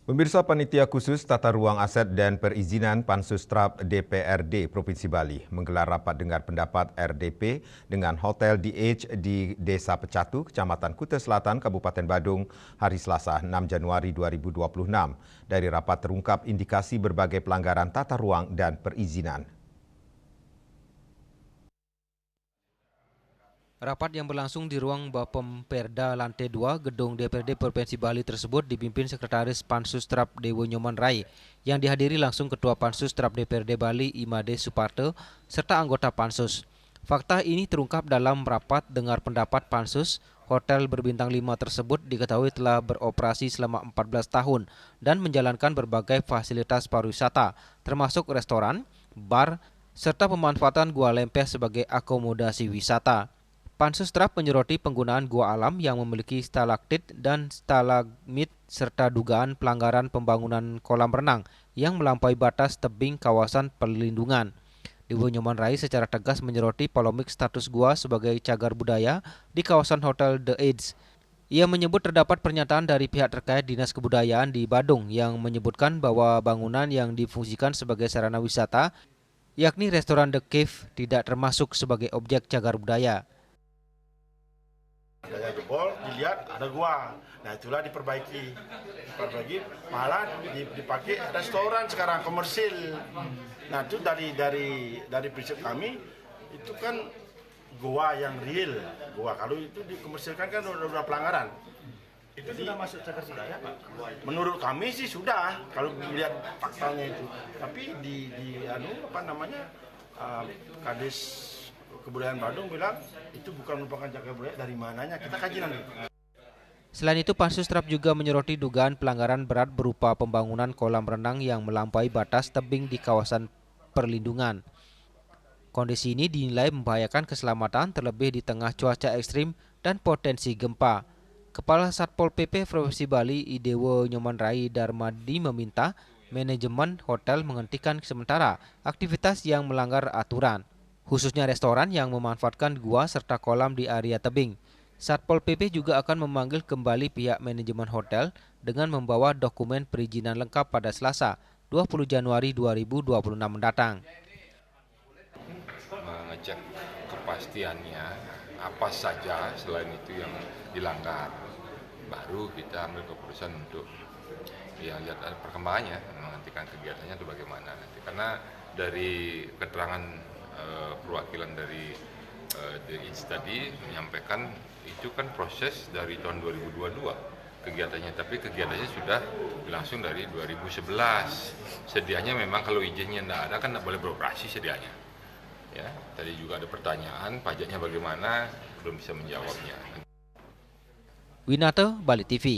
Pemirsa Panitia Khusus Tata Ruang Aset dan Perizinan Pansus-Trap DPRD Provinsi Bali menggelar rapat dengar pendapat RDP dengan Hotel DH di Desa Pecatu, Kecamatan Kuta Selatan, Kabupaten Badung, hari Selasa 6 Januari 2026. Dari rapat terungkap indikasi berbagai pelanggaran tata ruang dan perizinan. Rapat yang berlangsung di ruang Bapemperda lantai 2 Gedung DPRD Provinsi Bali tersebut dipimpin Sekretaris Pansus-Trap Dewo Nyoman Rai yang dihadiri langsung Ketua Pansus-Trap DPRD Bali Imade Suparto serta anggota Pansus. Fakta ini terungkap dalam rapat dengar pendapat Pansus. Hotel berbintang 5 tersebut diketahui telah beroperasi selama 14 tahun dan menjalankan berbagai fasilitas pariwisata termasuk restoran, bar, serta pemanfaatan gua lempeh sebagai akomodasi wisata. Pansus-Trap menyoroti penggunaan gua alam yang memiliki stalaktit dan stalagmit serta dugaan pelanggaran pembangunan kolam renang yang melampaui batas tebing kawasan perlindungan. Dewo Nyoman Rai secara tegas menyoroti polemik status gua sebagai cagar budaya di kawasan Hotel The Edge. Ia menyebut terdapat pernyataan dari pihak terkait Dinas Kebudayaan di Badung yang menyebutkan bahwa bangunan yang difungsikan sebagai sarana wisata, yakni restoran The Cave, tidak termasuk sebagai objek cagar budaya. Ada jebol, dilihat ada gua. Nah itulah diperbaiki, malah dipakai restoran sekarang komersil. Nah itu dari prinsip kami itu kan gua yang real. Gua kalau itu dikomersilkan kan udah pelanggaran. Itu sudah masuk cagar budaya, Pak? Menurut kami sih sudah, kalau melihat faktanya itu. Tapi Kadis Kebudayaan Badung bilang itu bukan merupakan cagar budaya, dari mananya kita kaji nanti. Selain itu, Pansus-Trap juga menyoroti dugaan pelanggaran berat berupa pembangunan kolam renang yang melampaui batas tebing di kawasan perlindungan. Kondisi ini dinilai membahayakan keselamatan terlebih di tengah cuaca ekstrim dan potensi gempa. Kepala Satpol PP Provinsi Bali Idewo Nyoman Rai Darmadi meminta manajemen hotel menghentikan sementara aktivitas yang melanggar aturan, khususnya restoran yang memanfaatkan gua serta kolam di area tebing. Satpol PP juga akan memanggil kembali pihak manajemen hotel dengan membawa dokumen perizinan lengkap pada Selasa, 20 Januari 2026 mendatang. Mengecek kepastiannya apa saja selain itu yang dilanggar, baru kita ambil keputusan untuk lihat perkembangannya, menghentikan kegiatannya atau bagaimana nanti. Karena dari keterangan perwakilan dari DIJ tadi menyampaikan itu kan proses dari tahun 2022 kegiatannya, tapi kegiatannya sudah berlangsung dari 2011. Sedianya memang kalau izinnya tidak ada kan tidak boleh beroperasi sedianya. Ya, tadi juga ada pertanyaan pajaknya bagaimana, belum bisa menjawabnya. Winata, Bali TV.